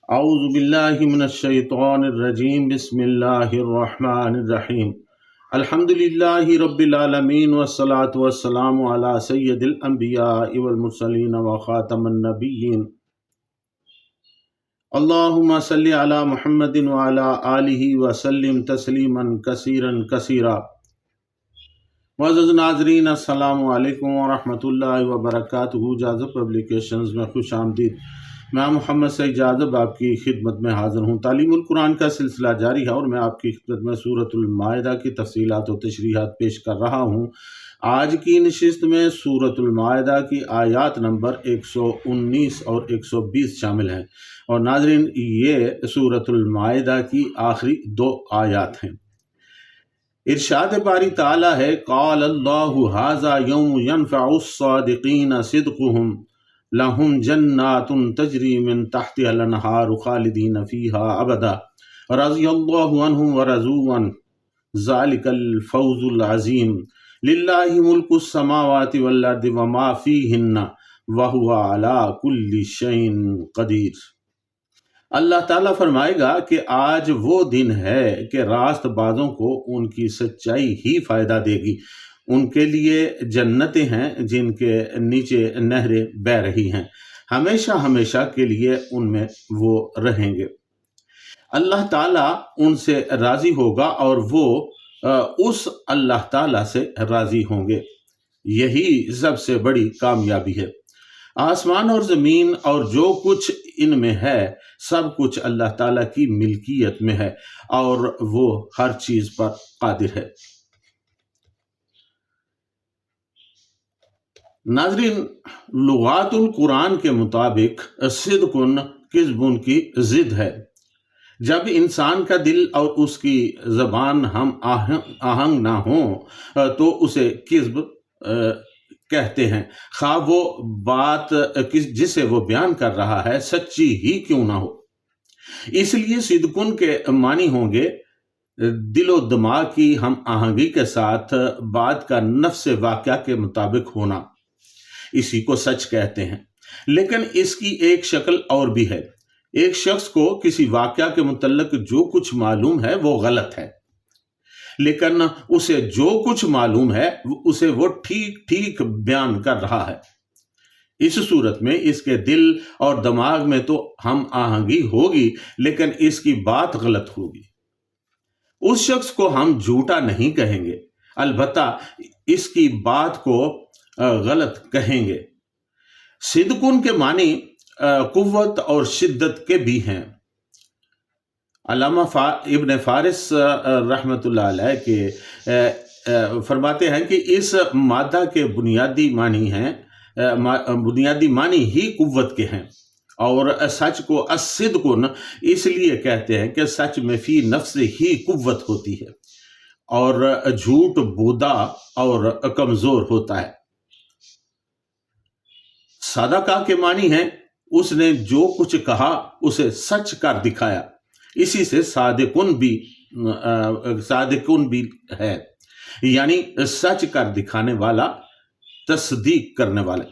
اعوذ باللہ من الشیطان الرجیم بسم اللہ الرحمن الرحیم الحمد للہ رب العالمین والصلاة والسلام علی سید الانبیاء والمرسلین وخاتم النبیین اللہم صلی علی محمد وعلی آلہ وسلم تسلیما کثیرا کثیرا۔ معزز ناظرین، السلام علیکم ورحمۃ اللہ وبرکاتہ۔ جاذب پبلیکیشنز میں خوش آمدید۔ میں محمد سعید جاذب آپ کی خدمت میں حاضر ہوں۔ تعلیم القرآن کا سلسلہ جاری ہے اور میں آپ کی خدمت میں سورۃ المائدہ کی تفصیلات و تشریحات پیش کر رہا ہوں۔ آج کی نشست میں سورۃ المائدہ کی آیات نمبر 119 اور 120 شامل ہیں، اور ناظرین یہ سورۃ المائدہ کی آخری 2 آیات ہیں۔ ارشاد باری تعالیٰ ہے، قال اللہ ھذا یوم ینفع الصادقین صدقہم لہم جنات تجری من تحتها الانہار خالدین فیہا ابدا رضی اللہ عنہم ورضوا عنہ ذالک الفوز العظیم للہ ملک السماوات والارض وما فیہن وہو علی کل شیء قدیر۔ اللہ تعالیٰ فرمائے گا کہ آج وہ دن ہے کہ راست بازوں کو ان کی سچائی ہی فائدہ دے گی۔ ان کے لیے جنتیں ہیں جن کے نیچے نہریں بہہ رہی ہیں، ہمیشہ ہمیشہ کے لیے ان میں وہ رہیں گے۔ اللہ تعالیٰ ان سے راضی ہوگا اور وہ اس اللہ تعالیٰ سے راضی ہوں گے۔ یہی سب سے بڑی کامیابی ہے۔ آسمان اور زمین اور جو کچھ ان میں ہے سب کچھ اللہ تعالیٰ کی ملکیت میں ہے اور وہ ہر چیز پر قادر ہے۔ ناظرین، لغات القرآن کے مطابق صدق کذب کی ضد ہے۔ جب انسان کا دل اور اس کی زبان ہم آہنگ نہ ہوں تو اسے کذب کہتے ہیں، خواہ وہ بات جسے وہ بیان کر رہا ہے سچی ہی کیوں نہ ہو۔ اس لیے صدقن کے معنی ہوں گے دل و دماغ کی ہم آہنگی کے ساتھ بات کا نفس واقعہ کے مطابق ہونا، اسی کو سچ کہتے ہیں۔ لیکن اس کی ایک شکل اور بھی ہے۔ ایک شخص کو کسی واقعہ کے متعلق جو کچھ معلوم ہے وہ غلط ہے، لیکن اسے جو کچھ معلوم ہے اسے وہ ٹھیک بیان کر رہا ہے۔ اس صورت میں اس کے دل اور دماغ میں تو ہم آہنگی ہوگی لیکن اس کی بات غلط ہوگی۔ اس شخص کو ہم جھوٹا نہیں کہیں گے، البتہ اس کی بات کو غلط کہیں گے۔ صدقن کے معنی قوت اور شدت کے بھی ہیں۔ علامہ ابن فارس رحمۃ اللہ علیہ کے فرماتے ہیں کہ اس مادہ کے بنیادی معنی ہی قوت کے ہیں، اور سچ کو الصدق اس لیے کہتے ہیں کہ سچ میں فی نفس ہی قوت ہوتی ہے اور جھوٹ بودا اور کمزور ہوتا ہے۔ صدقہ کے معنی ہے اس نے جو کچھ کہا اسے سچ کر دکھایا، اسی سے صادقن بھی ہے، یعنی سچ کر دکھانے والا، تصدیق کرنے والے۔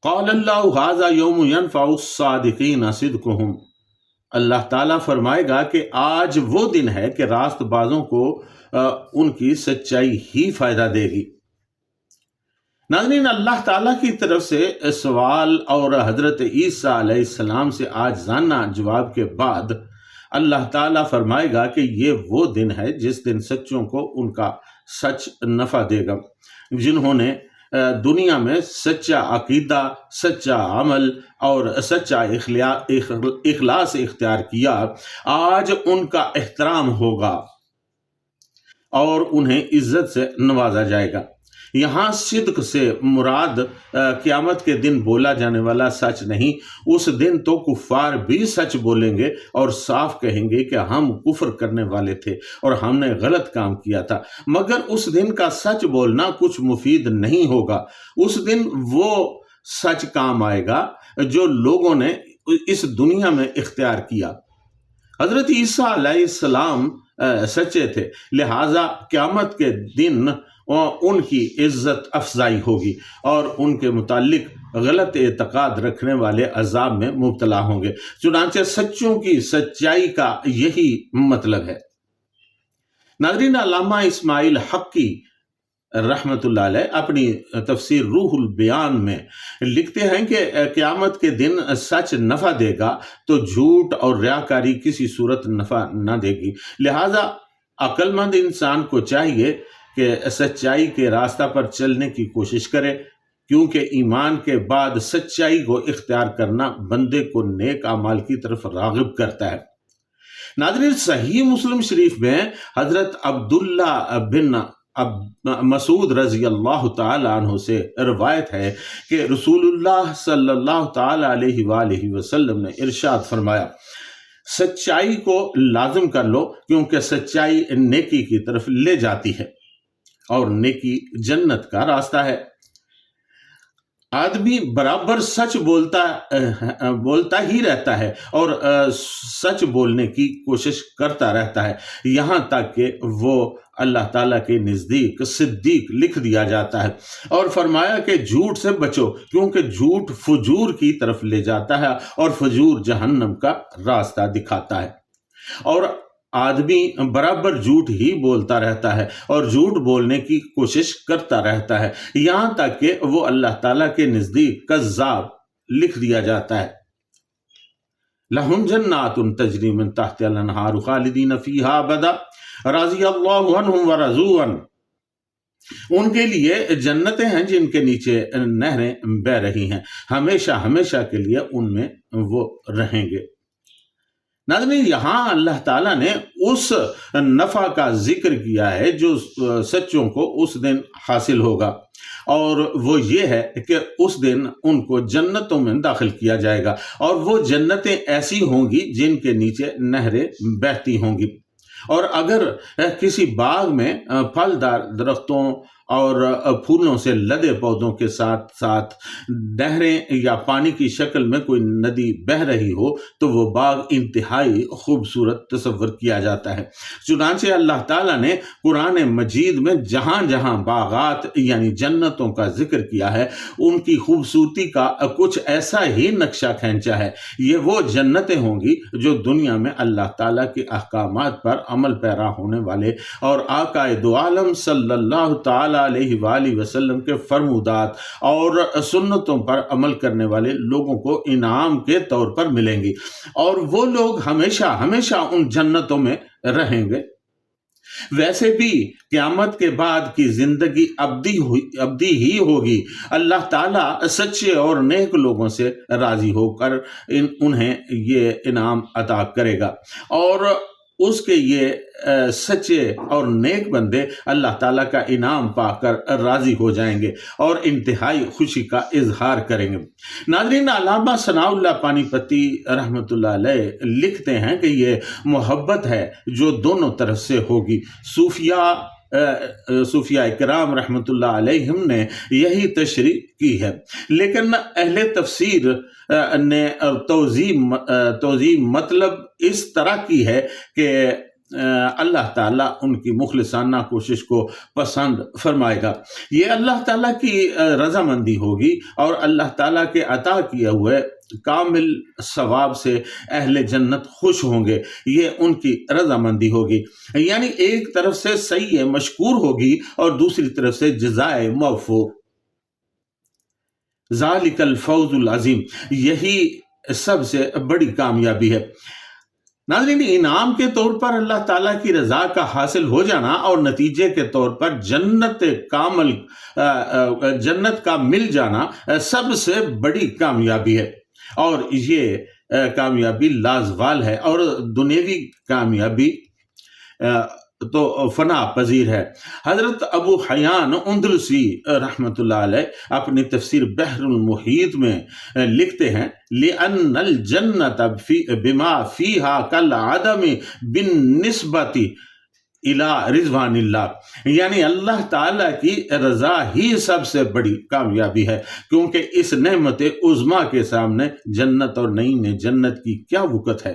قال اللہ ھذا یوم ینفع الصادقین صدقہم، اللہ تعالیٰ فرمائے گا کہ آج وہ دن ہے کہ راست بازوں کو ان کی سچائی ہی فائدہ دے گی۔ ناظرین، اللہ تعالیٰ کی طرف سے سوال اور حضرت عیسیٰ علیہ السلام سے عاجزانہ جواب کے بعد اللہ تعالیٰ فرمائے گا کہ یہ وہ دن ہے جس دن سچوں کو ان کا سچ نفع دے گا۔ جنہوں نے دنیا میں سچا عقیدہ، سچا عمل اور سچا اخلاص اختیار کیا، آج ان کا احترام ہوگا اور انہیں عزت سے نوازا جائے گا۔ یہاں صدق سے مراد قیامت کے دن بولا جانے والا سچ نہیں۔ اس دن تو کفار بھی سچ بولیں گے اور صاف کہیں گے کہ ہم کفر کرنے والے تھے اور ہم نے غلط کام کیا تھا، مگر اس دن کا سچ بولنا کچھ مفید نہیں ہوگا۔ اس دن وہ سچ کام آئے گا جو لوگوں نے اس دنیا میں اختیار کیا۔ حضرت عیسیٰ علیہ السلام سچے تھے، لہٰذا قیامت کے دن ان کی عزت افزائی ہوگی اور ان کے متعلق غلط اعتقاد رکھنے والے عذاب میں مبتلا ہوں گے۔ چنانچہ سچوں کی سچائی کا یہی مطلب ہے۔ ناظرین، علامہ اسماعیل حقی رحمۃ اللہ علیہ اپنی تفسیر روح البیان میں لکھتے ہیں کہ قیامت کے دن سچ نفع دے گا تو جھوٹ اور ریاکاری کسی صورت نفع نہ دے گی، لہٰذا عقل مند انسان کو چاہیے کہ سچائی کے راستہ پر چلنے کی کوشش کرے، کیونکہ ایمان کے بعد سچائی کو اختیار کرنا بندے کو نیک اعمال کی طرف راغب کرتا ہے۔ ناظرین، صحیح مسلم شریف میں حضرت عبداللہ بن مسعود رضی اللہ تعالی عنہ سے روایت ہے کہ رسول اللہ صلی اللہ تعالی علیہ وآلہ وسلم نے ارشاد فرمایا، سچائی کو لازم کر لو، کیونکہ سچائی نیکی کی طرف لے جاتی ہے اور نیکی جنت کا راستہ ہے۔ آدمی برابر سچ بولتا ہی رہتا ہے اور سچ بولنے کی کوشش کرتا رہتا ہے، یہاں تک کہ وہ اللہ تعالیٰ کے نزدیک صدیق لکھ دیا جاتا ہے، اور فرمایا کہ جھوٹ سے بچو، کیونکہ جھوٹ فجور کی طرف لے جاتا ہے اور فجور جہنم کا راستہ دکھاتا ہے۔ اور آدمی برابر جھوٹ ہی بولتا رہتا ہے اور جھوٹ بولنے کی کوشش کرتا رہتا ہے، یہاں تک کہ وہ اللہ تعالیٰ کے نزدیک کذاب لکھ دیا جاتا ہے۔ لَهُمْ جَنَّاتٌ تَجْرِي مِن تَحْتِهَا الْأَنْهَارُ خَالِدِينَ فِيهَا أَبَدًا رَضِيَ اللَّهُ عَنْهُمْ وَرَضُوا عَنْهُ، ان کے لیے جنتیں ہیں جن کے نیچے نہریں بہہ رہی ہیں، ہمیشہ ہمیشہ کے لیے ان میں وہ رہیں گے۔ ناظرین، یہاں اللہ تعالیٰ نے اس نفع کا ذکر کیا ہے جو سچوں کو اس دن حاصل ہوگا، اور وہ یہ ہے کہ اس دن ان کو جنتوں میں داخل کیا جائے گا، اور وہ جنتیں ایسی ہوں گی جن کے نیچے نہریں بہتی ہوں گی۔ اور اگر کسی باغ میں پھلدار درختوں اور پھولوں سے لدے پودوں کے ساتھ ساتھ نہریں یا پانی کی شکل میں کوئی ندی بہہ رہی ہو تو وہ باغ انتہائی خوبصورت تصور کیا جاتا ہے۔ چنانچہ اللہ تعالیٰ نے قرآن مجید میں جہاں جہاں باغات یعنی جنتوں کا ذکر کیا ہے، ان کی خوبصورتی کا کچھ ایسا ہی نقشہ کھینچا ہے۔ یہ وہ جنتیں ہوں گی جو دنیا میں اللہ تعالیٰ کے احکامات پر عمل پیرا ہونے والے اور آقا دو عالم صلی اللہ تعالی علیہ وآلہ وسلم کے فرمودات اور سنتوں پر عمل کرنے والے لوگوں کو انعام کے طور پر ملیں گی، اور وہ لوگ ہمیشہ ہمیشہ ان جنتوں میں رہیں گے۔ ویسے بھی قیامت کے بعد کی زندگی ابدی ہی ہوگی۔ اللہ تعالیٰ سچے اور نیک لوگوں سے راضی ہو کر انہیں یہ انعام عطا کرے گا، اور اس کے یہ سچے اور نیک بندے اللہ تعالیٰ کا انعام پا کر راضی ہو جائیں گے اور انتہائی خوشی کا اظہار کریں گے۔ ناظرین، علامہ ثناء اللہ پانی پتی رحمۃ اللہ علیہ لکھتے ہیں کہ یہ محبت ہے جو دونوں طرف سے ہوگی۔ صوفیاء کرام رحمۃ اللہ علیہم نے یہی تشریح کی ہے، لیکن اہل تفسیر نے توضیح مطلب اس طرح کی ہے کہ اللہ تعالیٰ ان کی مخلصانہ کوشش کو پسند فرمائے گا۔ یہ اللہ تعالیٰ کی رضامندی ہوگی اور اللہ تعالیٰ کے عطا کیے ہوئے کامل ثواب سے اہل جنت خوش ہوں گے، یہ ان کی رضامندی ہوگی۔ یعنی ایک طرف سے سعی مشکور ہوگی اور دوسری طرف سے جزائے موفور۔ ذالک الفوز العظیم، یہی سب سے بڑی کامیابی ہے۔ ناظرین، انعام کے طور پر اللہ تعالیٰ کی رضا کا حاصل ہو جانا اور نتیجے کے طور پر جنت کا مل جانا سب سے بڑی کامیابی ہے، اور یہ کامیابی لازوال ہے، اور دنیوی کامیابی تو فنا پذیر ہے۔ حضرت ابو حیان اندلسی رحمۃ اللہ علیہ اپنی تفسیر بحر المحیط میں لکھتے ہیں، لِأَنَّ الْجَنَّةَ بِمَا فِيهَا كَالْعَدَمِ بِالنِّسْبَةِ إِلَىٰ رِضْوَانِ اللَّهِ، یعنی اللہ تعالیٰ کی رضا ہی سب سے بڑی کامیابی ہے، کیونکہ اس نعمت عظمیٰ کے سامنے جنت اور نعیم جنت کی کیا وقت ہے۔